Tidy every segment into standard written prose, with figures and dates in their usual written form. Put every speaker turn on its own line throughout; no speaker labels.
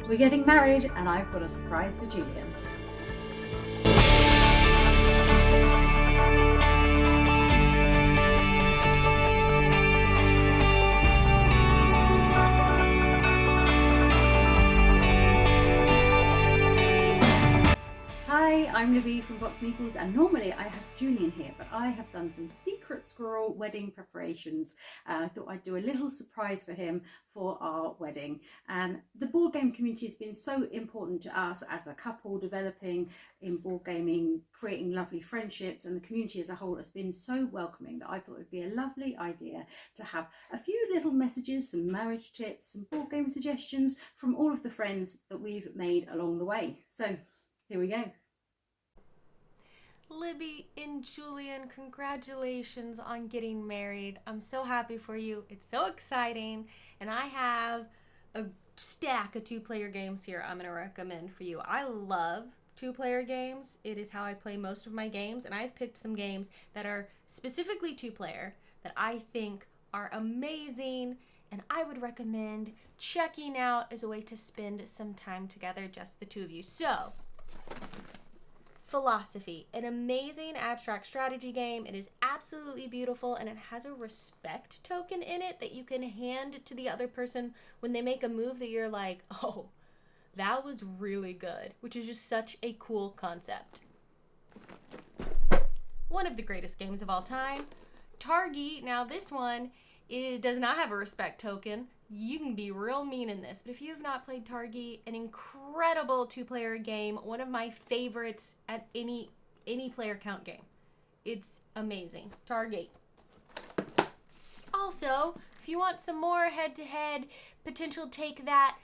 We're getting married and I've got a surprise for Julian. Hi, I'm Libby from Box Meeples, and normally I have Julian here, but I have done some secret squirrel wedding preparations. I thought I'd do a little surprise for him for our wedding. And the board game community has been so important to us as a couple, developing in board gaming, creating lovely friendships, and the community as a whole has been so welcoming that I thought it would be a lovely idea to have a few little messages, some marriage tips, some board game suggestions from all of the friends that we've made along the way. So here we go.
Libby and Julian, congratulations on getting married. I'm so happy for you. It's so exciting. And I have a stack of two-player games here I'm going to recommend for you. I love two-player games. It is how I play most of my games. And I've picked some games that are specifically two-player that I think are amazing and I would recommend checking out as a way to spend some time together, just the two of you. So, Philosophy, an amazing abstract strategy game. It is absolutely beautiful and it has a respect token in it that you can hand to the other person when they make a move that you're like, oh, that was really good, which is just such a cool concept. One of the greatest games of all time, Targi. Now this one, it does not have a respect token. You can be real mean in this, but if you have not played Targi, an incredible two-player game, one of my favorites at any player count game. It's amazing. Targi. Also, if you want some more head-to-head potential take that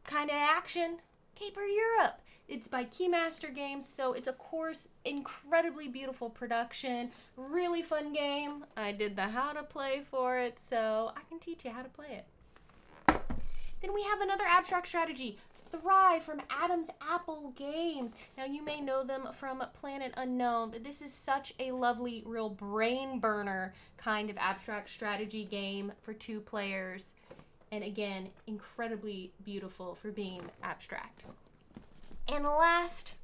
kind of action, Caper Europe. It's by Keymaster Games, so it's, of course, incredibly beautiful production, really fun game. I did the how to play for it, so I can teach you how to play it. Then we have another abstract strategy, Thrive, from Adam's Apple Games. Now, you may know them from Planet Unknown, but this is such a lovely, real brain burner kind of abstract strategy game for two players. And again, incredibly beautiful for being abstract. And last,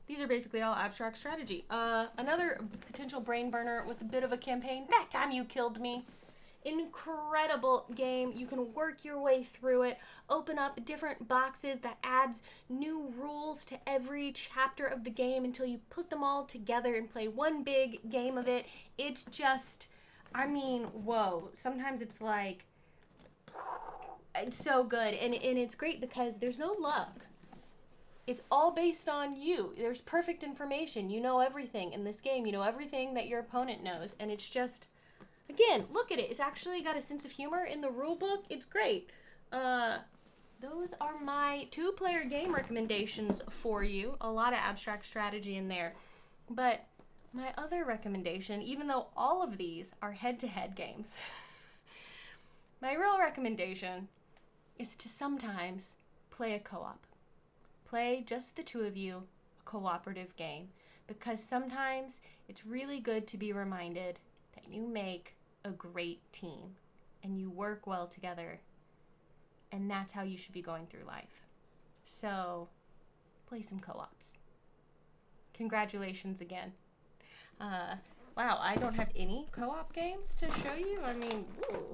these are basically all abstract strategy. Another potential brain burner with a bit of a campaign, That Time You Killed Me. Incredible game. You can work your way through it, open up different boxes that adds new rules to every chapter of the game until you put them all together and play one big game of it. It's just, I mean, whoa. Sometimes it's like, it's so good. And it's great because there's no luck. It's all based on you. There's perfect information. You know everything in this game. You know everything that your opponent knows. And it's just, again, look at it. It's actually got a sense of humor in the rule book. It's great. Those are my two-player game recommendations for you. A lot of abstract strategy in there. But my other recommendation, even though all of these are head-to-head games, my real recommendation is to sometimes play a co-op. Play just the two of you, a cooperative game. Because sometimes it's really good to be reminded that you make a great team and you work well together, and that's how you should be going through life. So play some co-ops. Congratulations again. Wow, I don't have any co-op games to show you. I mean, ooh.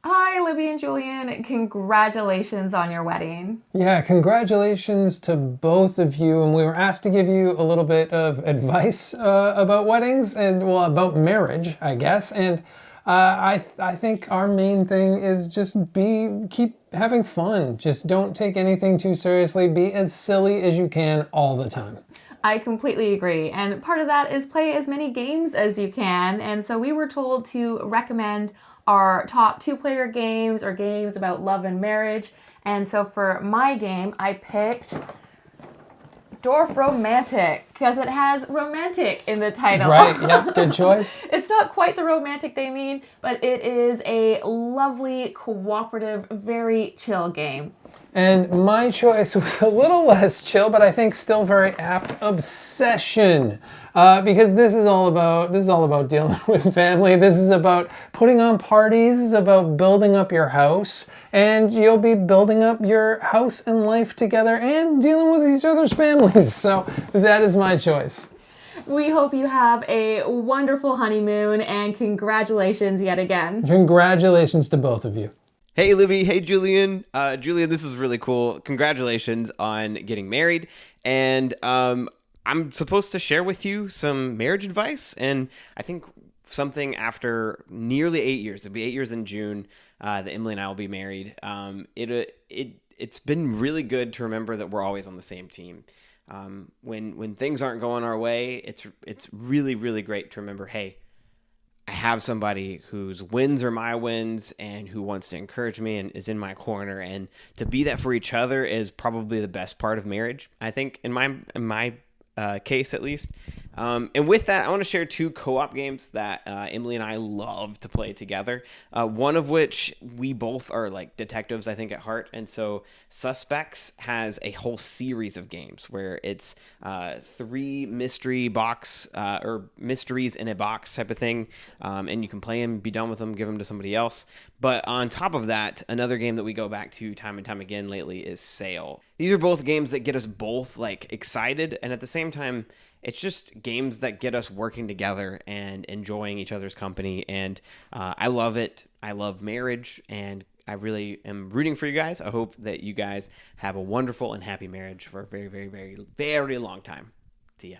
Hi, Libby and Julian. Congratulations on your wedding.
Yeah, congratulations to both of you. And we were asked to give you a little bit of advice about weddings and, well, about marriage, I guess. And I think our main thing is just keep having fun. Just don't take anything too seriously. Be as silly as you can all the time.
I completely agree. And part of that is play as many games as you can. And so we were told to recommend our top two-player games or games about love and marriage. And so for my game, I picked Dwarf Romantic because it has romantic in the title.
Right, yep, good choice.
It's not quite the romantic they mean, but it is a lovely, cooperative, very chill game.
And my choice was a little less chill, but I think still very apt, obsession. Because this is all about dealing with family. This is about putting on parties. This is about building up your house. And you'll be building up your house and life together and dealing with each other's families. So that is my choice.
We hope you have a wonderful honeymoon, and congratulations yet again.
Congratulations to both of you.
Hey, Libby. Hey, Julian. Julian, this is really cool. Congratulations on getting married. And I'm supposed to share with you some marriage advice. And I think something after nearly 8 years, it'll be 8 years in June, that Emily and I will be married. It's been really good to remember that we're always on the same team. When things aren't going our way, it's really, really great to remember, hey, I have somebody whose wins are my wins and who wants to encourage me and is in my corner. And to be that for each other is probably the best part of marriage, I think, in my case at least. And with that, I want to share 2 co-op games that Emily and I love to play together. One of which we both are like detectives, I think, at heart. And so Suspects has a whole series of games where it's 3 mystery box or mysteries in a box type of thing. And you can play them, be done with them, give them to somebody else. But on top of that, another game that we go back to time and time again lately is Sail. These are both games that get us both like excited, and at the same time, it's just games that get us working together and enjoying each other's company. And I love it. I love marriage, and I really am rooting for you guys. I hope that you guys have a wonderful and happy marriage for a very, very, very, very long time. See ya.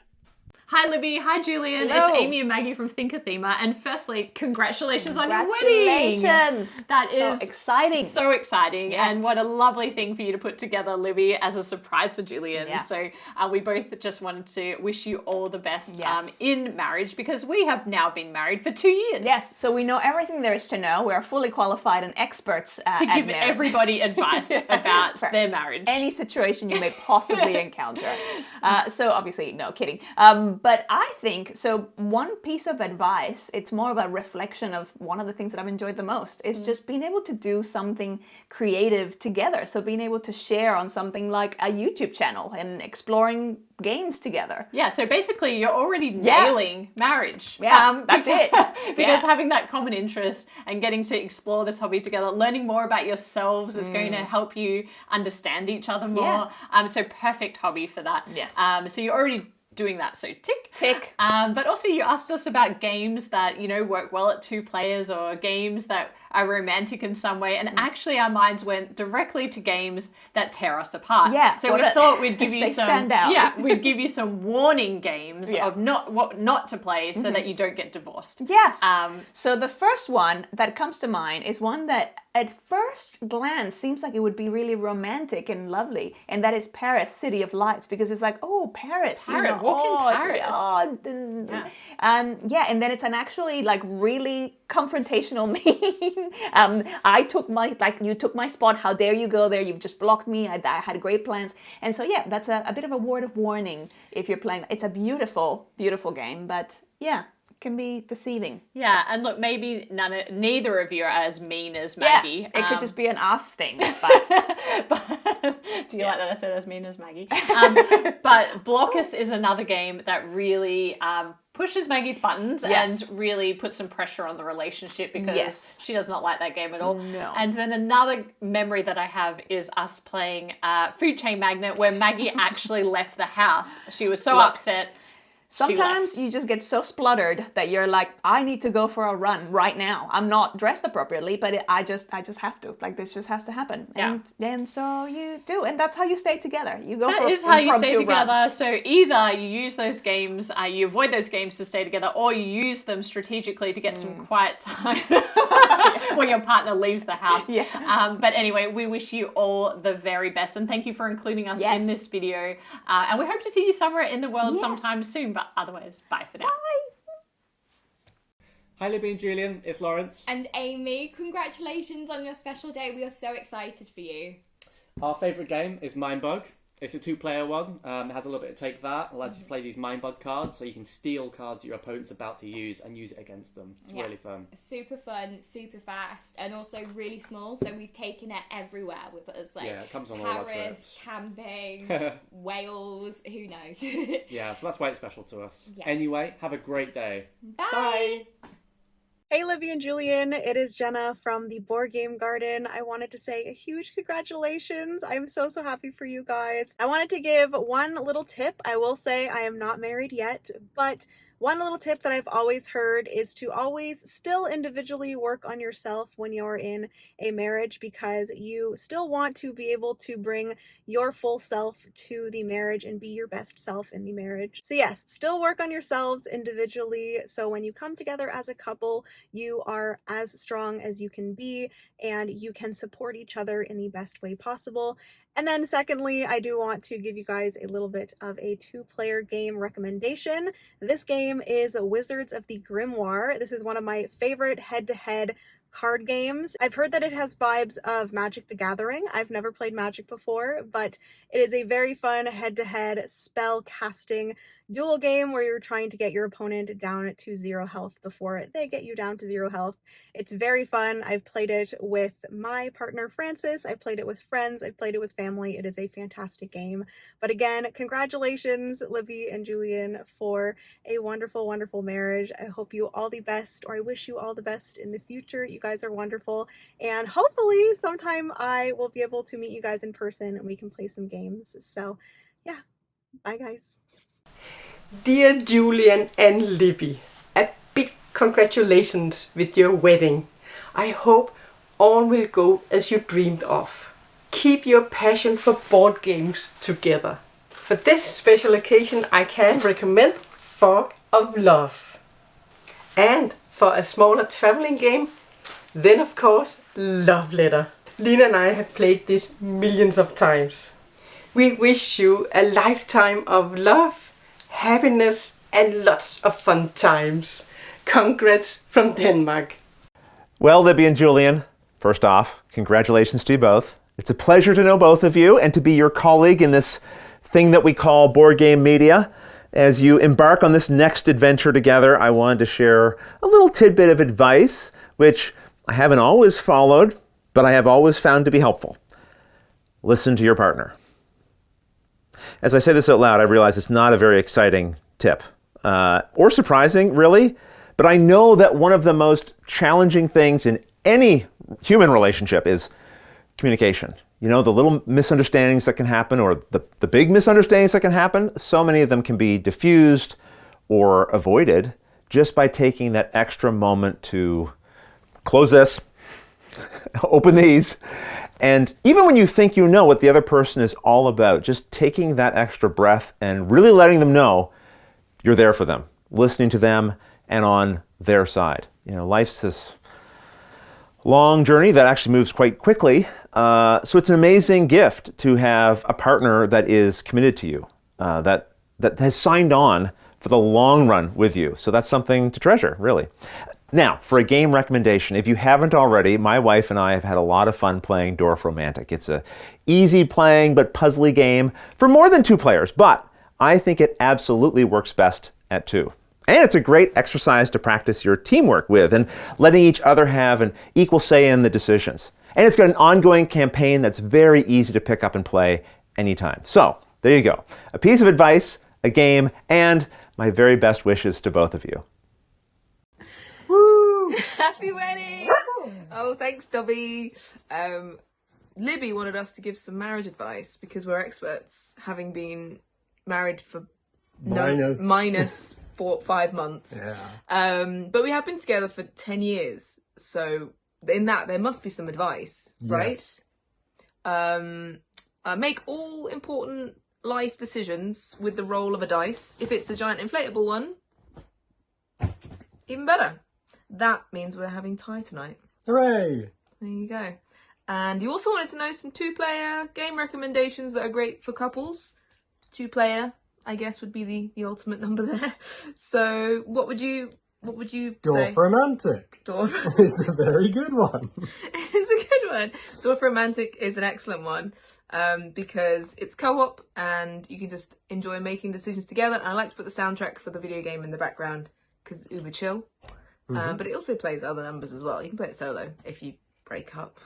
Hi, Libby. Hi, Julian.
Hello.
It's Amy and Maggie from Thinkathema. And firstly, congratulations on your wedding.
Congratulations.
That
so
is
exciting.
So exciting.
Yes.
And what a lovely thing for you to put together, Libby, as a surprise for Julian.
Yeah.
So we both just wanted to wish you all the best
Yes.
in marriage, because we have now been married for 2 years.
Yes, so we know everything there is to know. We are fully qualified and experts
To
at
give
marriage.
everybody advice about
For
their marriage.
Any situation you may possibly encounter. So obviously, no, kidding. But I think, so one piece of advice, it's more about reflection of one of the things that I've enjoyed the most, is just being able to do something creative together. So being able to share on something like a YouTube channel and exploring games together.
Yeah, so basically you're already nailing marriage.
Yeah, that's it.
Because
Yeah.
having that common interest and getting to explore this hobby together, learning more about yourselves is going to help you understand each other more. So perfect hobby for that.
Yes.
So you're already doing that, so tick.
Tick.
But also you asked us about games that, you know, work well at 2 players, or games that are romantic in some way, and actually our minds went directly to games that tear us apart.
Yeah,
So
what
we
a-
thought we'd give you
they
some
stand out.
Yeah, we'd give you some warning games
Yeah.
of what not to play so that you don't get divorced.
Yes.
Um,
So the first one that comes to mind is one that at first glance seems like it would be really romantic and lovely, and that is Paris, City of Lights, because it's like, oh, Paris.
Walk in Paris.
And then it's an actually like really confrontational meeting. You took my spot. How dare you go there? You've just blocked me. I had great plans. And so, yeah, that's a bit of a word of warning if you're playing. It's a beautiful, beautiful game, but yeah, it can be deceiving.
yeah, and look, maybe neither of you are as mean as Maggie.
Yeah, it could just be an us thing. But
Do you like that I said as mean as Maggie? But Blockus is another game that really pushes Maggie's buttons
Yes.
and really puts some pressure on the relationship, because
Yes.
she does not like that game at all.
No.
And then another memory that I have is us playing Food Chain Magnet, where Maggie actually left the house. She was so
Look,
upset.
sometimes you just get so spluttered that you're like, I need to go for a run right now. I'm not dressed appropriately, but I just have to. Like, this just has to happen.
Yeah.
And so you do, and that's how you stay together. You go
That
for
is how you stay
impromptu
together.
runs.
So either you use those games, you avoid those games to stay together, or you use them strategically to get some quiet time when your partner leaves the house.
Yeah.
But anyway, we wish you all the very best, and thank you for including us
Yes.
in this video. And we hope to see you somewhere in the world
Yes.
sometime soon. But otherwise, bye for now.
Hi Libby and Julian, it's Lawrence.
And Amy, congratulations on your special day. We are so excited for you.
Our favourite game is Mindbug. It's a 2-player one. It has a little bit of take that. It allows you to play these mind bug cards, so you can steal cards that your opponent's about to use and use it against them. It's really fun.
Super fun, super fast, and also really small. So we've taken it everywhere with us. Like
it comes on all our trips.
Camping, Wales, who knows?
Yeah, so that's why it's special to us.
Yeah.
Anyway, have a great day.
Bye.
Hey, Libby and Julian, it is Jenna from the Board Game Garden. I wanted to say a huge congratulations. I'm so happy for you guys. I wanted to give one little tip. I will say I am not married yet, but one little tip that I've always heard is to always still individually work on yourself when you're in a marriage, because you still want to be able to bring your full self to the marriage and be your best self in the marriage. So yes, still work on yourselves individually, so when you come together as a couple, you are as strong as you can be and you can support each other in the best way possible. And then secondly, I do want to give you guys a little bit of a 2-player game recommendation. This game is Wizards of the Grimoire. This is one of my favorite head-to-head card games. I've heard that it has vibes of Magic the Gathering. I've never played Magic before, but it is a very fun head-to-head spell casting duel game where you're trying to get your opponent down to 0 health before they get you down to 0 health. It's very fun. I've played it with my partner Francis. I've played it with friends. I've played it with family. It is a fantastic game. But again, congratulations, Libby and Julian, for a wonderful, wonderful marriage. I hope you all the best, or I wish you all the best in the future. You guys are wonderful. And hopefully sometime I will be able to meet you guys in person and we can play some games. So yeah, bye guys.
Dear Julian and Libby, a big congratulations with your wedding. I hope all will go as you dreamed of. Keep your passion for board games together. For this special occasion, I can recommend Fog of Love. And for a smaller traveling game, then of course, Love Letter. Lina and I have played this millions of times. We wish you a lifetime of love, happiness and lots of fun times. Congrats from Denmark.
Well, Libby and Julian, first off, congratulations to you both. It's a pleasure to know both of you and to be your colleague in this thing that we call board game media. As you embark on this next adventure together, I wanted to share a little tidbit of advice, which I haven't always followed, but I have always found to be helpful. Listen to your partner. As I say this out loud, I realize it's not a very exciting tip, or surprising, really, but I know that one of the most challenging things in any human relationship is communication. You know, the little misunderstandings that can happen, or the big misunderstandings that can happen, so many of them can be diffused or avoided just by taking that extra moment to close this, open these, and even when you think you know what the other person is all about, just taking that extra breath and really letting them know you're there for them, listening to them and on their side. You know, life's this long journey that actually moves quite quickly. So it's an amazing gift to have a partner that is committed to you, that has signed on for the long run with you. So that's something to treasure, really. Now, for a game recommendation, if you haven't already, my wife and I have had a lot of fun playing Dwarf Romantic. It's a easy playing but puzzly game for more than 2 players, but I think it absolutely works best at 2. And it's a great exercise to practice your teamwork with and letting each other have an equal say in the decisions. And it's got an ongoing campaign that's very easy to pick up and play anytime. So, there you go. A piece of advice, a game, and my very best wishes to both of you.
Woo! Happy wedding! Oh, thanks, Dobby. Libby wanted us to give some marriage advice because we're experts, having been married for minus 5 months. Yeah. But we have been together for 10 years, so in that there must be some advice, right? Make all important life decisions with the roll of a dice. If it's a giant inflatable one, even better. That means we're having tie tonight.
Hooray!
There you go. And you also wanted to know some 2-player game recommendations that are great for couples. 2-player, I guess, would be the ultimate number there. So what would you say?
Dwarf Romantic.
Dwarf.
It's a very good one.
It's a good one. Dwarf Romantic is an excellent one because it's co-op and you can just enjoy making decisions together. And I like to put the soundtrack for the video game in the background because it's uber chill. But it also plays other numbers as well. You can play it solo if you break up.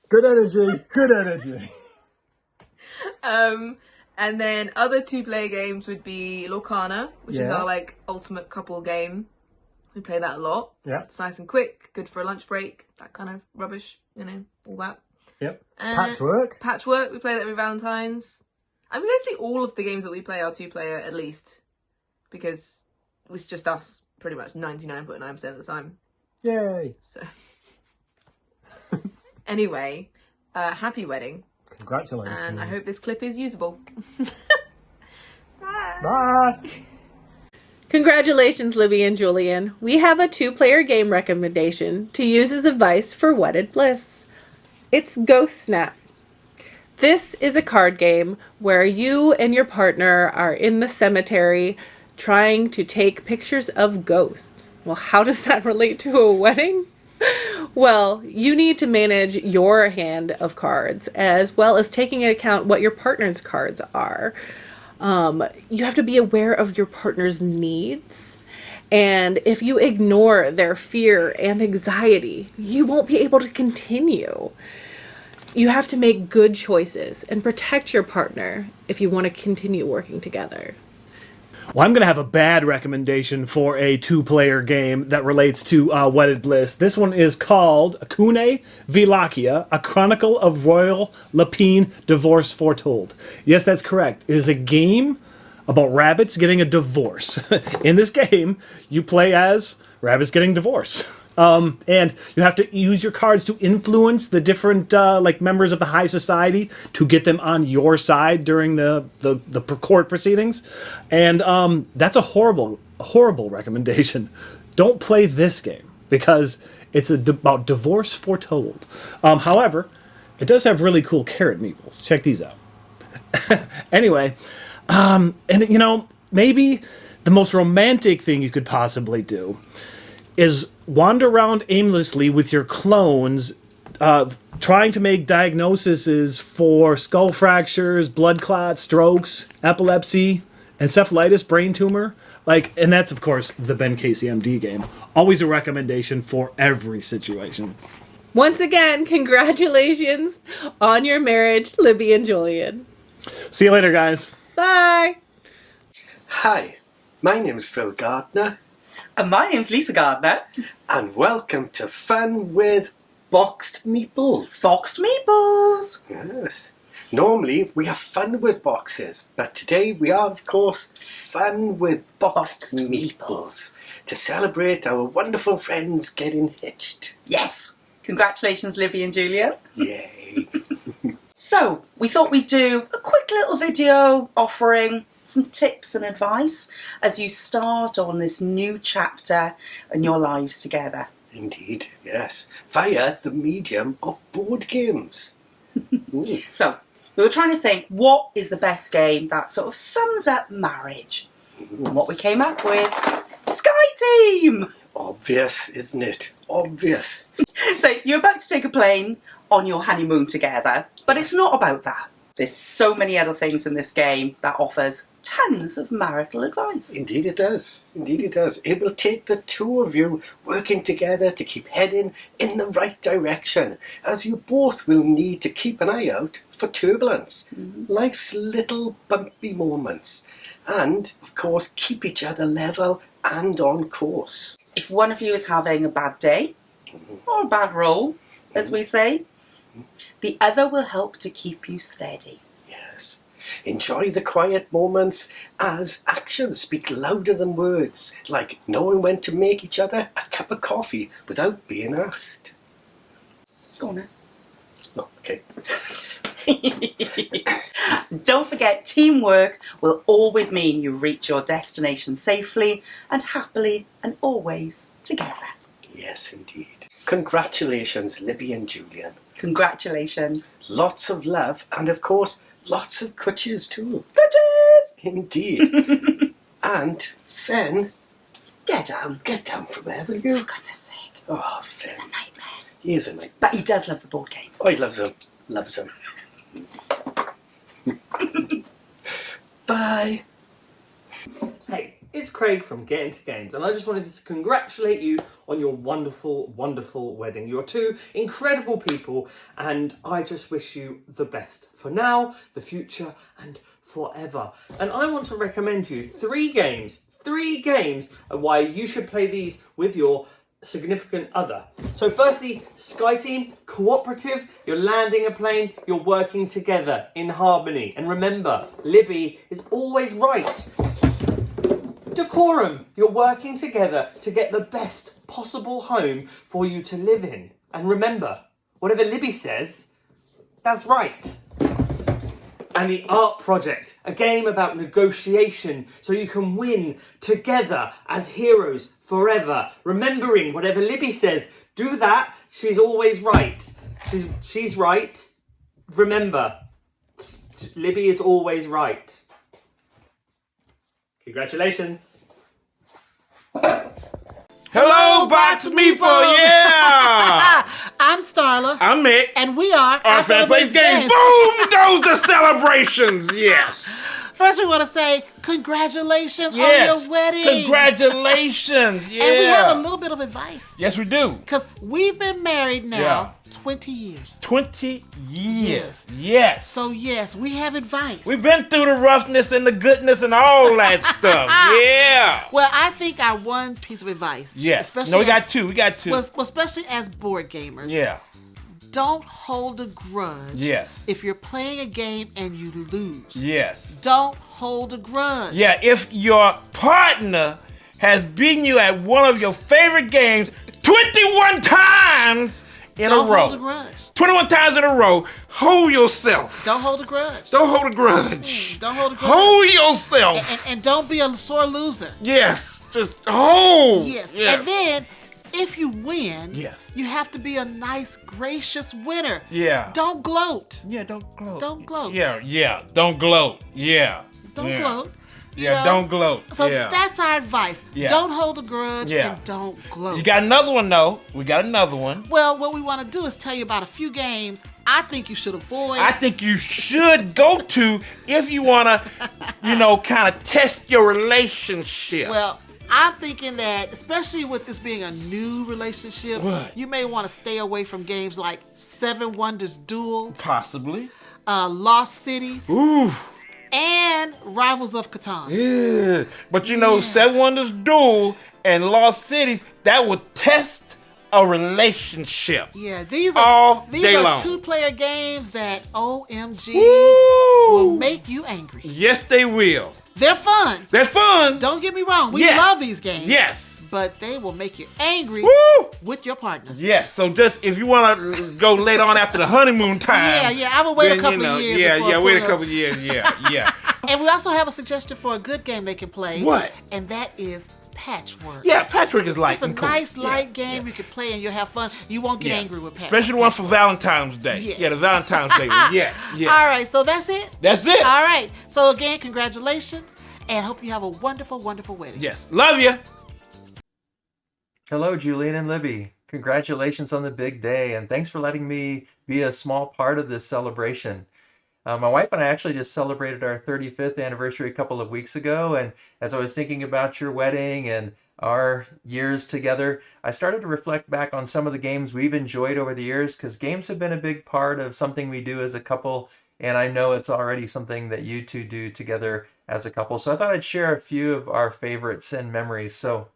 Good energy, good energy.
And then other 2-player games would be Lorcana, which is our like ultimate couple game. We play that a lot.
Yeah.
It's nice and quick, good for a lunch break, that kind of rubbish, you know, all that.
Yep. Patchwork.
Patchwork, we play that every Valentine's. I mean, basically all of the games that we play are 2-player at least, because it's just us pretty much 99.9% of the time.
Yay.
So, anyway, happy wedding.
Congratulations.
And I hope this clip is usable.
Bye.
Congratulations, Libby and Julian. We have a 2-player game recommendation to use as advice for wedded bliss. It's Ghost Snap. This is a card game where you and your partner are in the cemetery trying to take pictures of ghosts. Well, how does that relate to a wedding? Well, you need to manage your hand of cards as well as taking into account what your partner's cards are. You have to be aware of your partner's needs. And if you ignore their fear and anxiety, you won't be able to continue. You have to make good choices and protect your partner if you want to continue working together.
Well, I'm going to have a bad recommendation for a 2-player game that relates to wedded bliss. This one is called Akune Vilakia, A Chronicle of Royal Lapine Divorce Foretold. Yes, that's correct. It is a game about rabbits getting a divorce. In this game, you play as rabbits getting divorced. And you have to use your cards to influence the different like members of the high society to get them on your side during the court proceedings. And that's a horrible recommendation. Don't play this game because it's about divorce foretold. However, it does have really cool carrot meeples. Check these out. Anyway, and you know, maybe the most romantic thing you could possibly do is wander around aimlessly with your clones, trying to make diagnoses for skull fractures, blood clots, strokes, epilepsy, encephalitis, brain tumor. And that's, of course, the Ben Casey MD game. Always a recommendation for every situation.
Once again, congratulations on your marriage, Libby and Julian.
See you later, guys.
Bye.
Hi, my name's Phil Gardner.
And my name's Lisa Gardner.
And welcome to Fun with Boxed Meeples.
Boxed Meeples!
Yes. Normally we have fun with boxes, but today we are, of course, Fun with Boxed Meeples to celebrate our wonderful friends getting hitched.
Yes. Congratulations, Libby and Julia.
Yay.
So, we thought we'd do a quick little video offering some tips and advice as you start on this new chapter in your lives together.
Indeed, yes. Via the medium of board games.
So, we were trying to think, what is the best game that sort of sums up marriage? And what we came up with, Sky Team!
Obvious, isn't it? Obvious.
So, you're about to take a plane on your honeymoon together, but it's not about that. There's so many other things in this game that offers tons of marital advice.
Indeed it does. Indeed it does. It will take the two of you working together to keep heading in the right direction, as you both will need to keep an eye out for turbulence, life's little bumpy moments, and, of course, keep each other level and on course.
If one of you is having a bad day, or a bad roll, as we say, the other will help to keep you steady.
Yes. Enjoy the quiet moments as actions speak louder than words, like knowing when to make each other a cup of coffee without being asked.
Go on then.
Oh, okay.
Don't forget, teamwork will always mean you reach your destination safely and happily and always together.
Yes, indeed. Congratulations, Libby and Julian.
Congratulations.
Lots of love and, of course, lots of cutches too.
Cutches!
Indeed. And, Fen,
get down.
Get down from there, will you?
For goodness sake.
Oh, Fen.
It's a nightmare.
He is a nice.
But he does love the board games.
Oh, he loves them. Loves them. Bye.
Hey, it's Craig from Get Into Games, and I just wanted to congratulate you on your wonderful, wonderful wedding. You're two incredible people, and I just wish you the best for now, the future, and forever. And I want to recommend you three games of why you should play these with your significant other. So firstly, Sky Team, cooperative, you're landing a plane, you're working together in harmony. And remember, Libby is always right. Decorum, you're working together to get the best possible home for you to live in. And remember, whatever Libby says, that's right. And the Art Project, a game about negotiation so you can win together as heroes forever. Remembering whatever Libby says, do that, she's always right. She's right. Remember, Libby is always right. Congratulations.
Hello, Box of Meeples, yeah!
I'm Starla.
I'm Mik.
And we are
Our Fan Plays Games. Boom! Those the celebrations, yes.
First, we want to say congratulations on your wedding.
Congratulations, yeah.
And we have a little bit of advice.
Yes, we do.
Because we've been married now 20 years.
20 years, yes.
So, yes, we have advice.
We've been through the roughness and the goodness and all that stuff, yeah.
Well, I think our one piece of advice.
Yes.
Especially
No, we got two.
Well, especially as board gamers.
Yeah.
Don't hold a grudge.
Yes.
If you're playing a game and you lose.
Yes.
Don't hold a grudge.
Yeah, if your partner has beaten you at one of your favorite games 21 times in a row.
Don't hold a grudge.
21 times in a row, hold yourself.
Don't hold a grudge.
Don't hold a grudge.
Don't hold a grudge.
Hold yourself.
And don't be a sore loser.
Yes. Just hold.
Yes.
Yes.
And then, if you win,
yes,
you have to be a nice, gracious winner.
Yeah.
Don't gloat.
Yeah, don't gloat.
Don't gloat.
Yeah. Don't gloat. Yeah.
Don't gloat.
Yeah, don't gloat.
So
yeah.
that's our advice.
Yeah.
Don't hold a grudge
Yeah.
and don't gloat.
You got another one, though. We got another one.
Well, what we want to do is tell you about a few games I think you should avoid.
I think you should go to if you want to, kind of test your relationship.
Well, I'm thinking that, especially with this being a new relationship, you may want to stay away from games like Seven Wonders Duel.
Possibly.
Lost Cities.
Ooh.
And Rivals of Catan.
Yeah. But Seven Wonders Duel and Lost Cities, that would test a relationship.
Yeah, these
all
are
day long.
two-player games that OMG
Woo!
will make you angry.
Yes, they will.
They're fun.
They're fun.
Don't get me wrong. We
Yes.
love these games.
Yes.
But they will make you angry
Woo!
with your partner.
Yes, so just if you want to go later on after the honeymoon time.
Yeah, I will wait a couple of years.
Yeah, wait a couple of years, yeah.
And we also have a suggestion for a good game they can play.
What?
And that is Patchwork.
Yeah, Patchwork is light
It's a
and cool.
nice, light game you can play and you'll have fun. You won't get angry with Patchwork.
Especially the one for Valentine's Day.
Yes.
Yeah, the Valentine's Day one. Yes.
All right, so that's it?
That's it.
All right. So again, congratulations, and hope you have a wonderful, wonderful wedding.
Yes. Love you.
Hello, Julian and Libby. Congratulations on the big day, and thanks for letting me be a small part of this celebration. My wife and I actually just celebrated our 35th anniversary a couple of weeks ago, and as I was thinking about your wedding and our years together, I started to reflect back on some of the games we've enjoyed over the years, because games have been a big part of something we do as a couple, and I know it's already something that you two do together as a couple. So I thought I'd share a few of our favorites and memories. So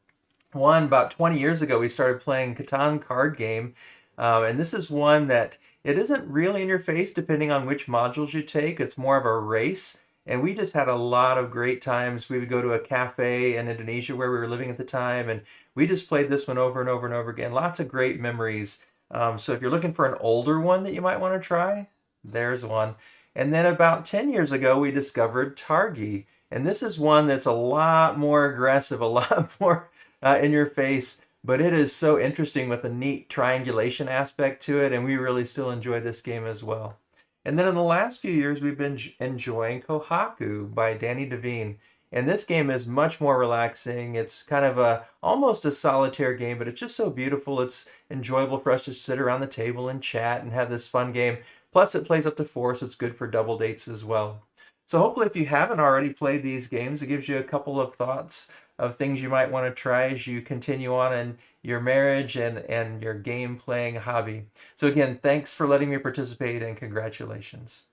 one, about 20 years ago, we started playing Catan card game, and this is one that it isn't really in your face depending on which modules you take. It's more of a race. And we just had a lot of great times. We would go to a cafe in Indonesia where we were living at the time, and we just played this one over and over and over again. Lots of great memories. So if you're looking for an older one that you might want to try, there's one. And then about 10 years ago, we discovered Targi. And this is one that's a lot more aggressive, a lot more in your face. But it is so interesting with a neat triangulation aspect to it, and we really still enjoy this game as well. And then in the last few years, we've been enjoying Kohaku by Danny Devine. And this game is much more relaxing. It's kind of almost a solitaire game, but it's just so beautiful. It's enjoyable for us to sit around the table and chat and have this fun game. Plus, it plays up to 4, so it's good for double dates as well. So hopefully, if you haven't already played these games, it gives you a couple of thoughts of things you might want to try as you continue on in your marriage and your game playing hobby. So again, thanks for letting me participate and congratulations.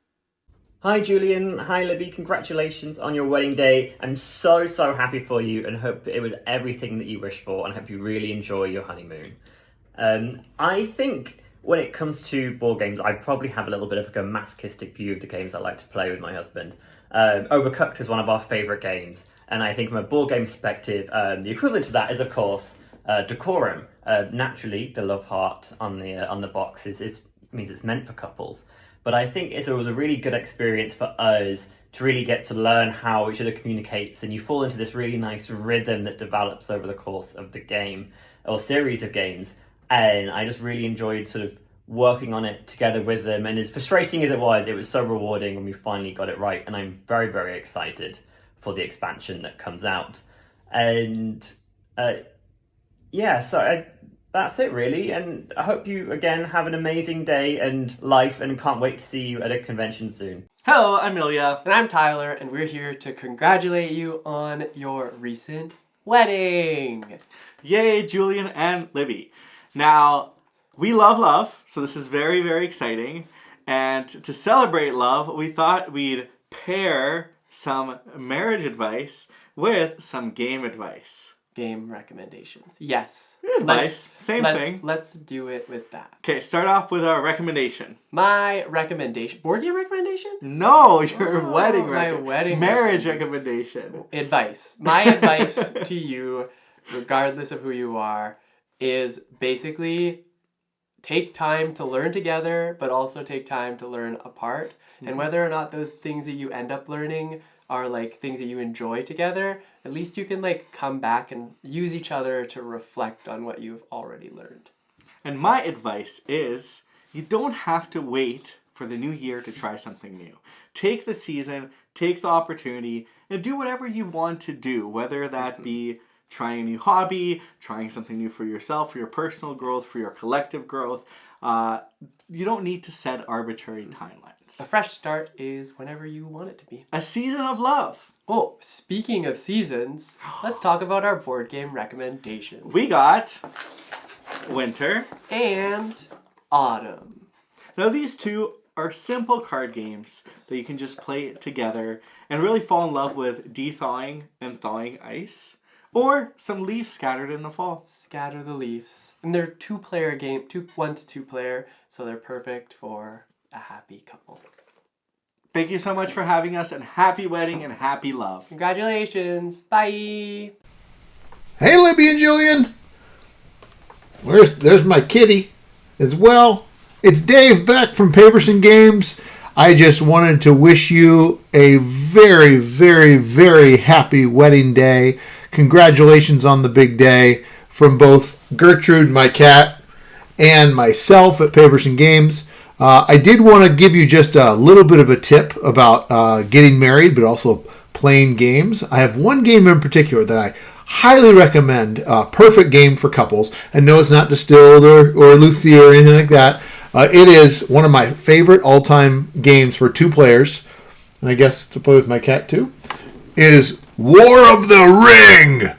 Hi Julian, hi Libby, congratulations on your wedding day. I'm so happy for you and hope it was everything that you wished for and hope you really enjoy your honeymoon. I think when it comes to board games, I probably have a little bit of a masochistic view of the games I like to play with my husband. Overcooked is one of our favourite games, and I think from a board game perspective, the equivalent to that is of course Decorum. Naturally, the love heart on the box means it's meant for couples. But I think it was a really good experience for us to really get to learn how each other communicates, and you fall into this really nice rhythm that develops over the course of the game or series of games. And I just really enjoyed sort of working on it together with them. And as frustrating as it was so rewarding when we finally got it right. And I'm very, very excited for the expansion that comes out. And that's it really, and I hope you again have an amazing day and life, and can't wait to see you at a convention soon.
Hello, I'm Ilya. And I'm Tyler, and we're here to congratulate you on your recent wedding.
Yay, Julian and Libby. Now, we love love, so this is very, very exciting. And to celebrate love, we thought we'd pair some marriage advice with some game advice.
Game recommendations. Yes.
Advice. Same thing.
Let's do it with that.
Okay, start off with our recommendation.
My recommendation. Board game recommendation?
No, your wedding recommendation.
My wedding
marriage recommendation.
Advice. My advice to you, regardless of who you are, is basically take time to learn together, but also take time to learn apart. Mm-hmm. And whether or not those things that you end up learning are like things that you enjoy together, at least you can like come back and use each other to reflect on what you've already learned.
And my advice is you don't have to wait for the new year to try something new. Take the season, take the opportunity, and do whatever you want to do, whether that be trying a new hobby, trying something new for yourself, for your personal growth, for your collective growth. You don't need to set arbitrary timelines.
A fresh start is whenever you want it to be.
A season of love.
Oh, speaking of seasons, let's talk about our board game recommendations.
We got winter
and autumn.
Now these two are simple card games that you can just play together and really fall in love with de-thawing and thawing ice. Or some leaves scattered in the fall.
Scatter the leaves. And they're 2-player game, 1 to 2-player, so they're perfect for a happy couple.
Thank you so much for having us, and happy wedding and happy love.
Congratulations. Bye.
Hey, Libby and Julian. There's my kitty as well. It's Dave Beck from Paverson Games. I just wanted to wish you a very, very, very happy wedding day. Congratulations on the big day from both Gertrude, my cat, and myself at Paverson Games. I did want to give you just a little bit of a tip about getting married, but also playing games. I have one game in particular that I highly recommend. Perfect game for couples. And no, it's not distilled or luthier or anything like that. It is one of my favorite all-time games for 2 players, and I guess to play with my cat too, is War of the Ring.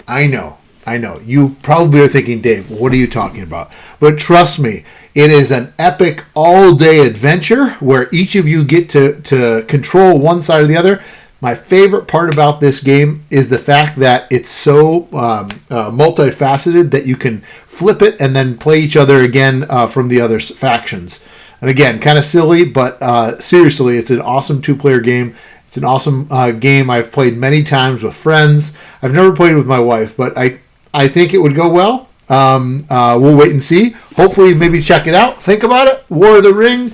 I know. You probably are thinking, Dave, what are you talking about? But trust me, it is an epic all-day adventure where each of you get to control one side or the other. My favorite part about this game is the fact that it's so multifaceted that you can flip it and then play each other again from the other factions. And again, kind of silly, but seriously, it's an awesome 2-player game. It's an awesome game I've played many times with friends. I've never played it with my wife, but I think it would go well. We'll wait and see. Hopefully, maybe check it out. Think about it. War of the Ring.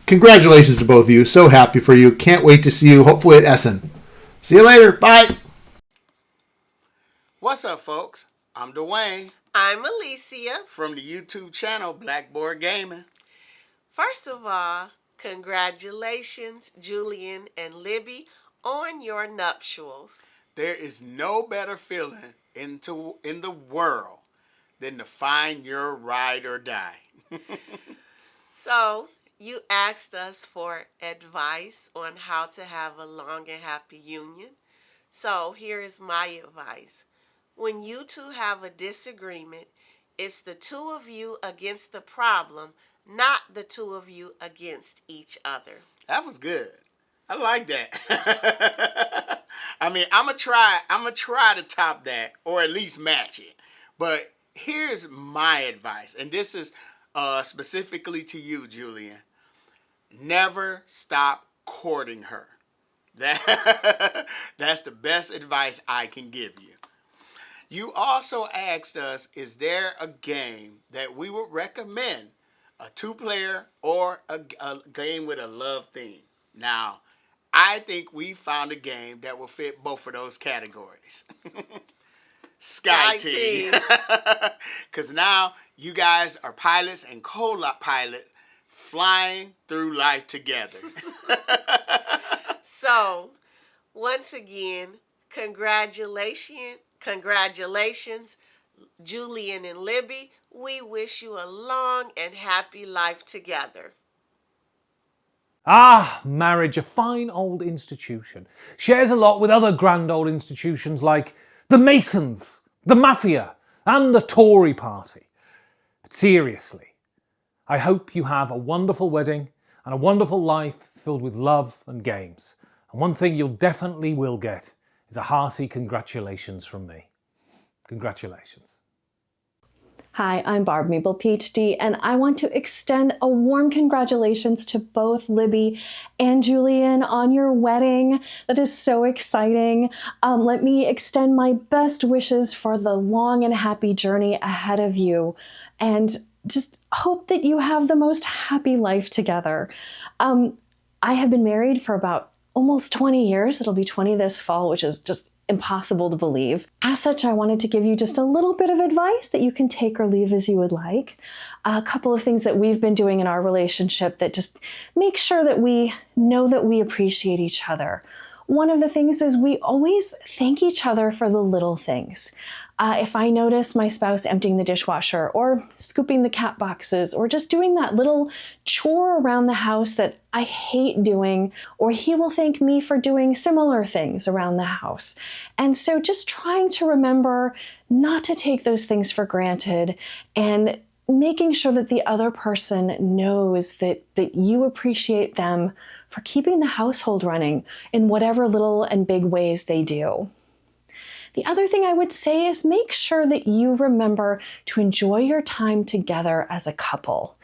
Congratulations to both of you. So happy for you. Can't wait to see you, hopefully at Essen. See you later. Bye.
What's up, folks? I'm Dwayne.
I'm Alicia.
From the YouTube channel Blackboard Gaming.
First of all, congratulations, Julian and Libby,
on your nuptials.
There is no better feeling in the world than to find your ride or die.
So, you asked us for advice on how to have a long and happy union. So, here is my advice. When you two have a disagreement, it's the two of you against the problem, not the two of you against each other.
That was good. I like that. I mean, I'm gonna try to top that or at least match it. But here's my advice, and this is specifically to you, Julian. Never stop courting her. That's the best advice I can give you. You also asked us, is there a game that we would recommend, a 2-player or a game with a love theme? Now, I think we found a game that will fit both of those categories. Sky Team. Because now you guys are pilots and co-pilot flying through life together.
So, once again, congratulations, Julian and Libby. We wish you a long and happy life together.
Ah, marriage, a fine old institution. Shares a lot with other grand old institutions like the Masons, the Mafia, and the Tory party. But seriously, I hope you have a wonderful wedding and a wonderful life filled with love and games. And one thing you'll definitely will get is a hearty congratulations from me. Congratulations.
Hi, I'm Barb, Meeple PhD, and I want to extend a warm congratulations to both Libby and Julian on your wedding. That is so exciting. Let me extend my best wishes for the long and happy journey ahead of you, and just hope that you have the most happy life together. I have been married for about almost 20 years. It'll be 20 this fall, which is just impossible to believe. As such, I wanted to give you just a little bit of advice that you can take or leave as you would like. A couple of things that we've been doing in our relationship that just make sure that we know that we appreciate each other. One of the things is we always thank each other for the little things. If I notice my spouse emptying the dishwasher or scooping the cat boxes or just doing that little chore around the house that I hate doing, or he will thank me for doing similar things around the house. And so just trying to remember not to take those things for granted and making sure that the other person knows that you appreciate them for keeping the household running in whatever little and big ways they do. The other thing I would say is make sure that you remember to enjoy your time together as a couple.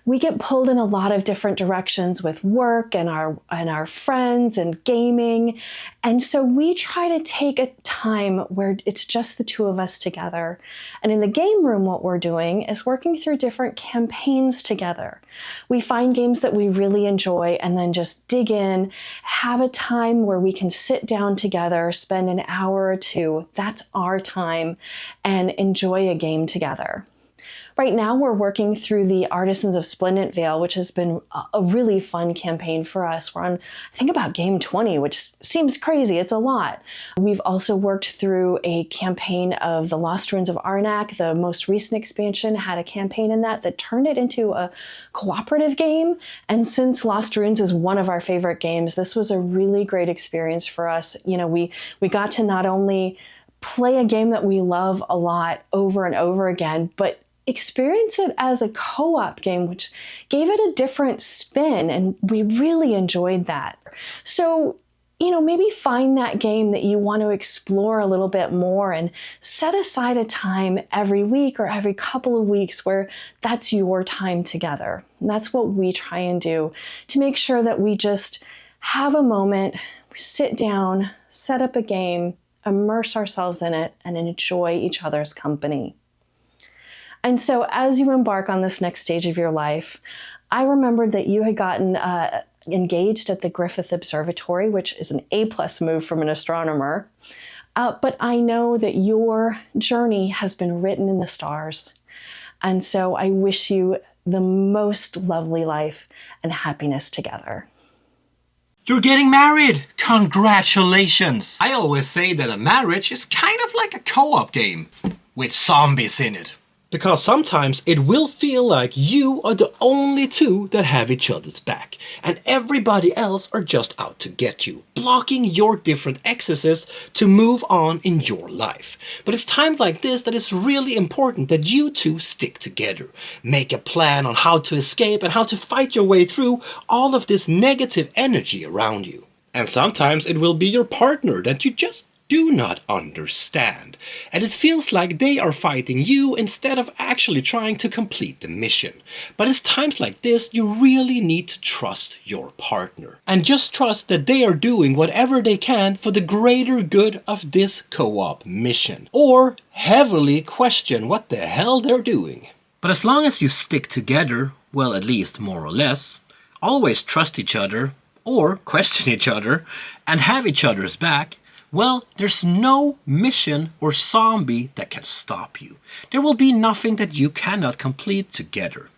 We get pulled in a lot of different directions with work and our friends and gaming. And so we try to take a time where it's just the two of us together. And in the game room, what we're doing is working through different campaigns together. We find games that we really enjoy and then just dig in, have a time where we can sit down together, spend an hour or two. That's our time, and enjoy a game together. Right now, we're working through the Artisans of Splendent Vale, which has been a really fun campaign for us. We're on, I think, about game 20, which seems crazy. It's a lot. We've also worked through a campaign of the Lost Ruins of Arnak. The most recent expansion had a campaign in that turned it into a cooperative game. And since Lost Ruins is one of our favorite games, this was a really great experience for us. You know, we got to not only play a game that we love a lot over and over again, but experience it as a co-op game, which gave it a different spin, and we really enjoyed that. So, you know, maybe find that game that you want to explore a little bit more and set aside a time every week or every couple of weeks where that's your time together. And that's what we try and do to make sure that we just have a moment, sit down, set up a game, immerse ourselves in it, and enjoy each other's company. And so as you embark on this next stage of your life, I remembered that you had gotten engaged at the Griffith Observatory, which is an A+ move from an astronomer. But I know that your journey has been written in the stars. And so I wish you the most lovely life and happiness together.
You're getting married! Congratulations! I always say that a marriage is kind of like a co-op game with zombies in it. Because sometimes it will feel like you are the only two that have each other's back, and everybody else are just out to get you, blocking your different excesses to move on in your life. But it's times like this that it's really important that you two stick together, make a plan on how to escape and how to fight your way through all of this negative energy around you. And sometimes it will be your partner that you just do not understand, and it feels like they are fighting you instead of actually trying to complete the mission. But it's times like this you really need to trust your partner, and just trust that they are doing whatever they can for the greater good of this co-op mission, or heavily question what the hell they're doing. But as long as you stick together, well, at least more or less, always trust each other, or question each other, and have each other's back, well, there's no mission or zombie that can stop you. There will be nothing that you cannot complete together.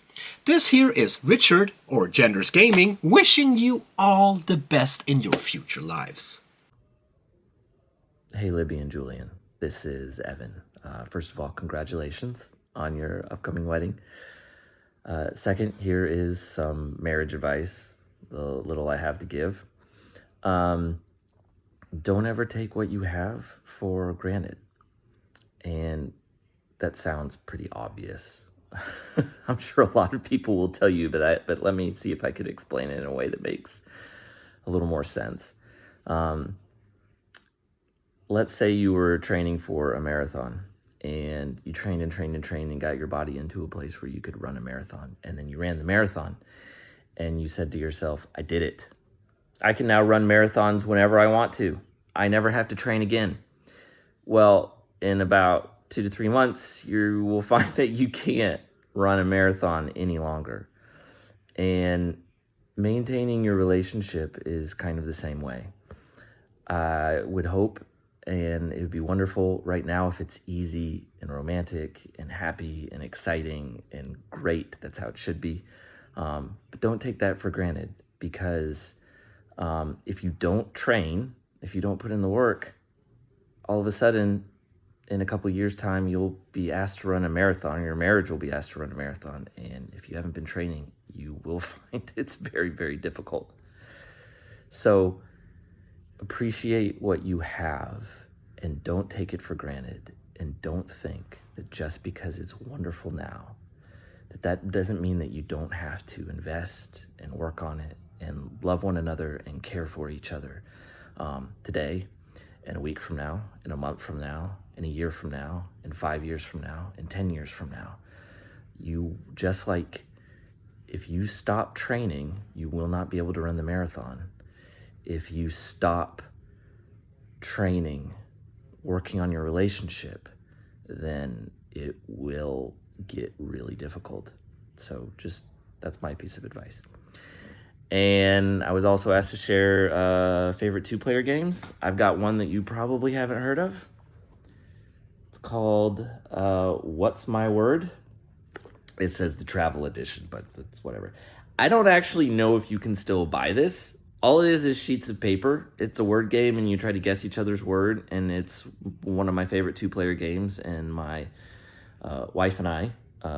This here is Richard, or Genders Gaming, wishing you all the best in your future lives.
Hey, Libby and Julian. This is Evan. First of all, congratulations on your upcoming wedding. Second, here is some marriage advice, the little I have to give. Don't ever take what you have for granted. And that sounds pretty obvious. I'm sure a lot of people will tell you, but let me see if I could explain it in a way that makes a little more sense. Let's say you were training for a marathon, and you trained and got your body into a place where you could run a marathon. And then you ran the marathon, and you said to yourself, I did it. I can now run marathons whenever I want to. I never have to train again. Well, in about 2 to 3 months, you will find that you can't run a marathon any longer. And maintaining your relationship is kind of the same way. I would hope, and it would be wonderful right now if it's easy and romantic and happy and exciting and great. That's how it should be. But don't take that for granted, because if you don't train, if you don't put in the work, all of a sudden, in a couple years' time, you'll be asked to run a marathon. Your marriage will be asked to run a marathon. And if you haven't been training, you will find it's very, very difficult. So appreciate what you have and don't take it for granted. And don't think that just because it's wonderful now, that doesn't mean that you don't have to invest and work on it and love one another and care for each other today, and a week from now, and a month from now, and a year from now, and 5 years from now, and 10 years from now. You, just like if you stop training, you will not be able to run the marathon. If you stop training, working on your relationship, then it will get really difficult. So just, that's my piece of advice. And I was also asked to share favorite 2-player games. I've got one that you probably haven't heard of. It's called What's My Word? It says the travel edition, but it's whatever. I don't actually know if you can still buy this. All it is sheets of paper. It's a word game, and you try to guess each other's word, and it's one of my favorite 2-player games, and my wife and I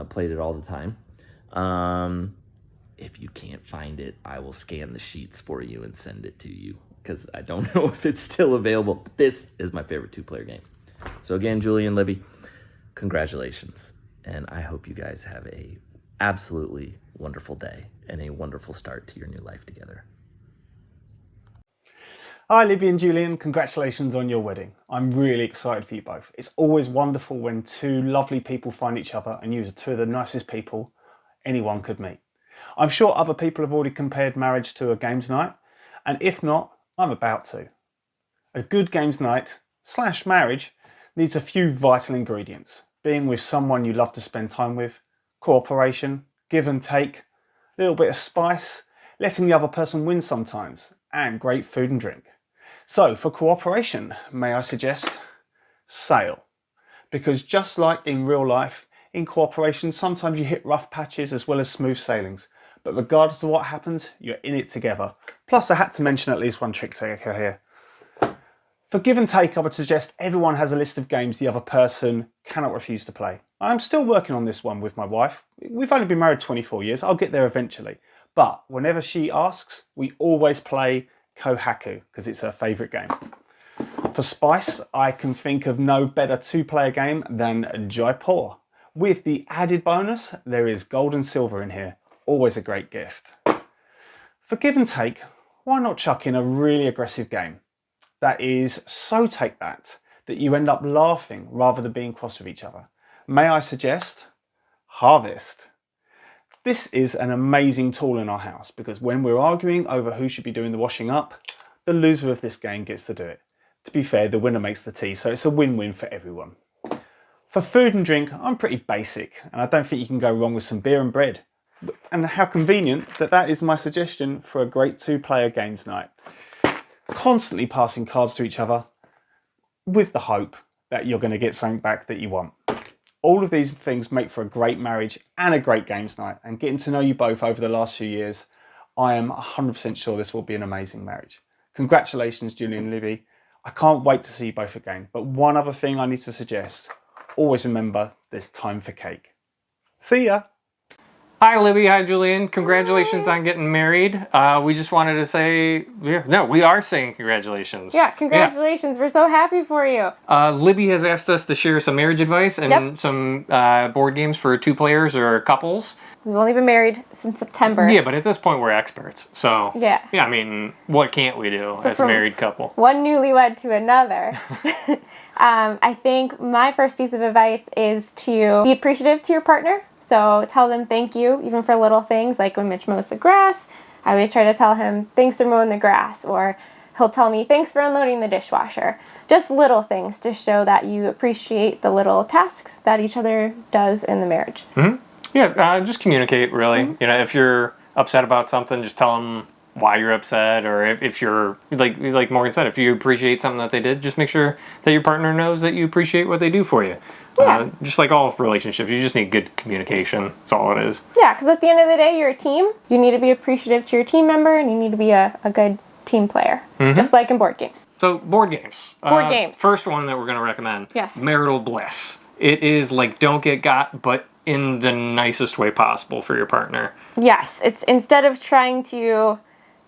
played it all the time. If you can't find it, I will scan the sheets for you and send it to you, because I don't know if it's still available. But this is my favorite 2-player game. So again, Julian and Libby, congratulations. And I hope you guys have a absolutely wonderful day and a wonderful start to your new life together.
Hi, Libby and Julian. Congratulations on your wedding. I'm really excited for you both. It's always wonderful when two lovely people find each other, and you are two of the nicest people anyone could meet. I'm sure other people have already compared marriage to a games night, and if not, I'm about to. A good games night / marriage needs a few vital ingredients: being with someone you love to spend time with, cooperation, give and take, a little bit of spice, letting the other person win sometimes, and great food and drink. So for cooperation, may I suggest sail? Because just like in real life, in cooperation, sometimes you hit rough patches as well as smooth sailings. but regardless of what happens, you're in it together. Plus, I had to mention at least one trick taker here. For give and take, I would suggest everyone has a list of games the other person cannot refuse to play. I'm still working on this one with my wife. We've only been married 24 years. I'll get there eventually. But whenever she asks, we always play Kohaku because it's her favourite game. For spice, I can think of no better two-player game than Jaipur. With the added bonus, there is gold and silver in here. Always a great gift. For give and take, why not chuck in a really aggressive game? That is so take that you end up laughing rather than being cross with each other. May I suggest Harvest? This is an amazing tool in our house because when we're arguing over who should be doing the washing up, the loser of this game gets to do it. To be fair, the winner makes the tea, so it's a win-win for everyone. For food and drink, I'm pretty basic, and I don't think you can go wrong with some beer and bread. And how convenient that is my suggestion for a great two-player games night. Constantly passing cards to each other with the hope that you're going to get something back that you want. All of these things make for a great marriage and a great games night, and getting to know you both over the last few years, I am 100% sure this will be an amazing marriage. Congratulations, Julian and Libby. I can't wait to see you both again. But one other thing I need to suggest, always remember there's time for cake. See ya!
Hi Libby, hi Julian. Congratulations on getting married. We just wanted to say, we are saying congratulations.
Yeah, congratulations. We're so happy for you.
Libby has asked us to share some marriage advice and some board games for two players or couples.
We've only been married since September.
Yeah, but at this point we're experts. So,
yeah,
I mean, what can't we do as a married couple?
One newlywed to another. I think my first piece of advice is to be appreciative to your partner. So tell them thank you, even for little things, like when Mitch mows the grass. I always try to tell him, thanks for mowing the grass, or he'll tell me, thanks for unloading the dishwasher. Just little things to show that you appreciate the little tasks that each other does in the marriage.
Mm-hmm. Yeah, just communicate, really. Mm-hmm. You know, if you're upset about something, just tell them why you're upset, or if you're, like Morgan said, if you appreciate something that they did, just make sure that your partner knows that you appreciate what they do for you. Yeah. Just like all relationships, you just need good communication. That's all it is.
Yeah, because at the end of the day, you're a team. You need to be appreciative to your team member, and you need to be a good team player, just like in board games.
So, board games.
Board games.
First one that we're going to recommend.
Yes.
Marital Bliss. It is like Don't Get Got, but in the nicest way possible for your partner.
Yes. It's instead of trying to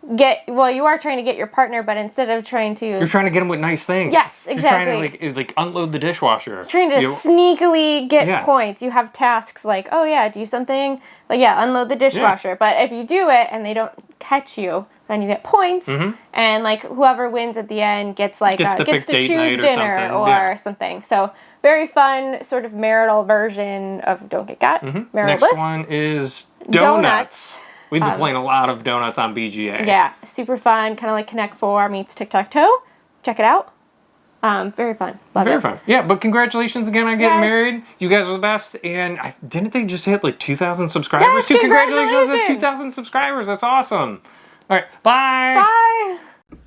you are trying to get your partner, but instead of trying to...
You're trying to get them with nice things.
Yes, exactly.
You're trying to like unload the dishwasher.
You're trying to sneakily get points. You have tasks like, do something. Like, unload the dishwasher. Yeah. But if you do it and they don't catch you, then you get points. Mm-hmm. And like whoever wins at the end gets to choose dinner or something. So very fun sort of marital version of Don't Get Got.
Mm-hmm.
Marital
Next
Bliss.
one is Donuts. We've been playing a lot of Donuts on BGA.
Yeah, super fun. Kind of like Connect 4 meets Tic-Tac-Toe. Check it out. Very fun. Love it.
Very fun. Yeah, but congratulations again on getting married. You guys are the best. And didn't they just hit like 2,000 subscribers?
Yes,
Congratulations on 2,000 subscribers. That's awesome. All right, bye.
Bye.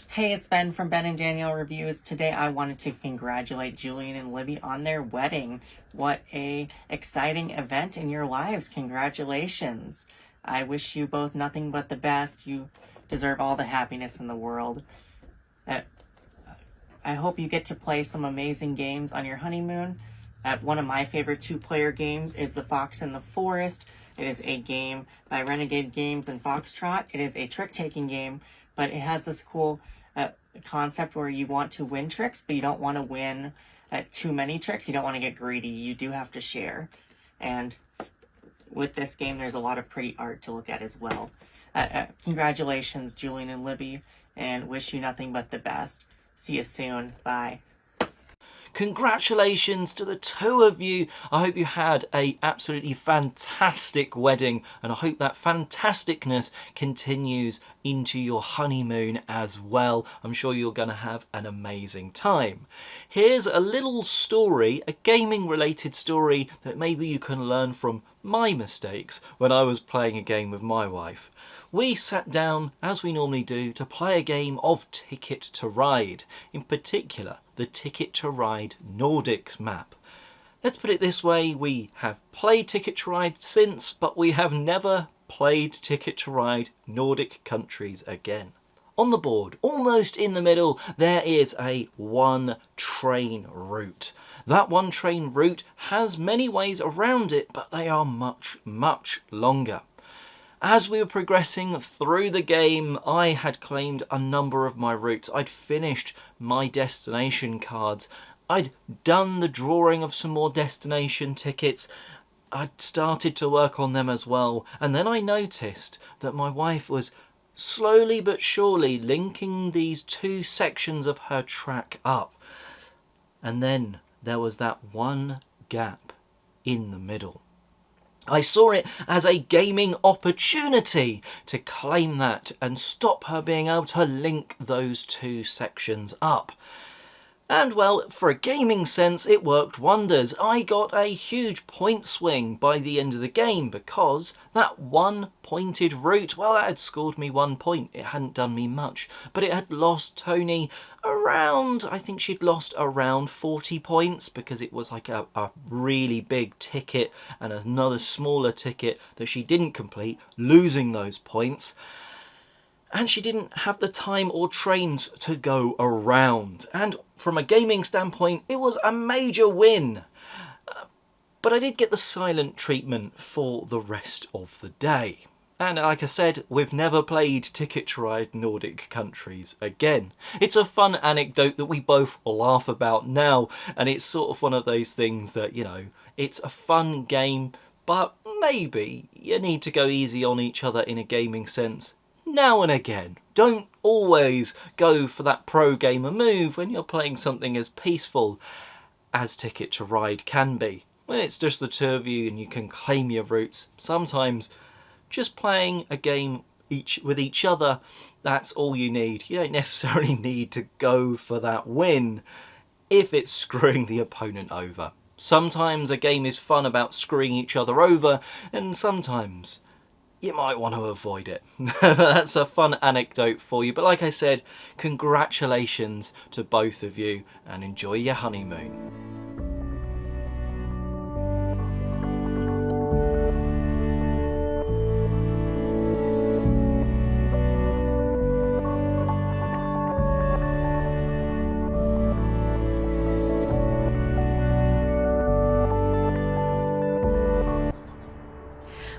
Hey, it's Ben from Ben and Danielle Reviews. Today I wanted to congratulate Julian and Libby on their wedding. What a exciting event in your lives. Congratulations. I wish you both nothing but the best. You deserve all the happiness in the world. I hope you get to play some amazing games on your honeymoon. One of my favorite two-player games is The Fox and the Forest. It is a game by Renegade Games and Foxtrot. It is a trick-taking game, but it has this cool concept where you want to win tricks, but you don't want to win too many tricks. You don't want to get greedy. You do have to share. And with this game, there's a lot of pretty art to look at as well. Congratulations, Julian and Libby, and wish you nothing but the best. See you soon. Bye.
Congratulations to the two of you. I hope you had a absolutely fantastic wedding, and I hope that fantasticness continues into your honeymoon as well. I'm sure you're going to have an amazing time. Here's a little story, a gaming related story that maybe you can learn from my mistakes when I was playing a game with my wife. We sat down, as we normally do, to play a game of Ticket to Ride, in particular the Ticket to Ride Nordics map. Let's put it this way, we have played Ticket to Ride since, but we have never played Ticket to Ride Nordic Countries again. On the board, almost in the middle, there is a one train route. That one train route has many ways around it, but they are much, much longer. As we were progressing through the game, I had claimed a number of my routes. I'd finished my destination cards. I'd done the drawing of some more destination tickets. I'd started to work on them as well. And then I noticed that my wife was slowly but surely linking these two sections of her track up. And then there was that one gap in the middle. I saw it as a gaming opportunity to claim that and stop her being able to link those two sections up. And well, for a gaming sense, it worked wonders. I got a huge point swing by the end of the game because that one pointed route, well, that had scored me 1 point. It hadn't done me much, but it had lost Tony around, I think she'd lost around 40 points because it was like a really big ticket and another smaller ticket that she didn't complete, losing those points. And she didn't have the time or trains to go around. And from a gaming standpoint, it was a major win. But I did get the silent treatment for the rest of the day. And like I said, we've never played Ticket to Ride Nordic Countries again. It's a fun anecdote that we both laugh about now. And it's sort of one of those things that, you know, it's a fun game, but maybe you need to go easy on each other in a gaming sense. Now and again. Don't always go for that pro gamer move when you're playing something as peaceful as Ticket to Ride can be. When it's just the two of you and you can claim your routes, sometimes just playing a game with each other, that's all you need. You don't necessarily need to go for that win if it's screwing the opponent over. Sometimes a game is fun about screwing each other over, and sometimes you might want to avoid it. That's a fun anecdote for you. But like I said, congratulations to both of you and enjoy your honeymoon.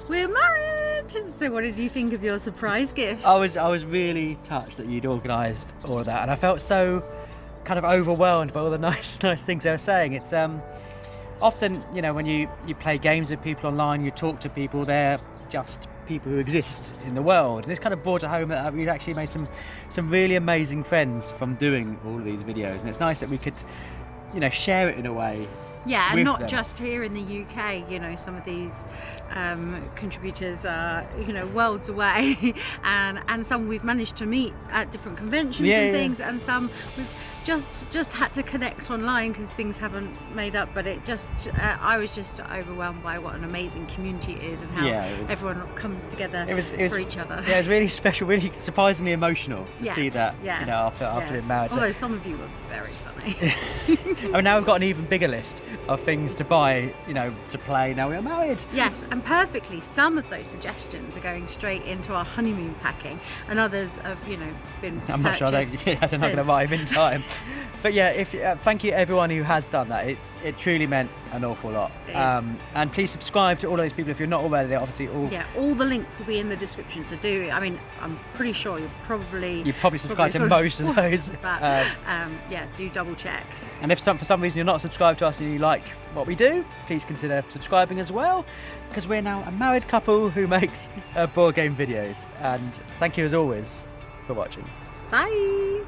We're married! So what did you think of your surprise gift?
I was really touched that you'd organised all of that, and I felt so kind of overwhelmed by all the nice things they were saying. It's often, you know, when you play games with people online, you talk to people, they're just people who exist in the world, and it's kind of brought it home that we'd actually made some really amazing friends from doing all of these videos, and it's nice that we could, you know, share it in a way.
Yeah, and not
them.
just here in the UK, you know, some of these contributors are, you know, worlds away, and some we've managed to meet at different conventions and things, and some we've just had to connect online because things haven't made up, but it just, I was just overwhelmed by what an amazing community it is and how everyone comes together for each other.
Yeah, it was really special, really surprisingly emotional to see that, you know, after being married.
Although some of you were very funny.
And now we've got an even bigger list of things to buy, you know, to play now we're married.
Yes, and perfectly, some of those suggestions are going straight into our honeymoon packing, and others have, you know, been
I'm not sure they're not going to arrive in time. But yeah, thank you everyone who has done that. It truly meant an awful lot. And please subscribe to all those people if you're not already. They're obviously all.
Yeah, all the links will be in the description. So I mean, I'm pretty sure you probably
subscribe to most of those.
But yeah, do double check.
And if for some reason you're not subscribed to us and you like what we do, please consider subscribing as well, because we're now a married couple who makes board game videos. And thank you as always for watching.
Bye.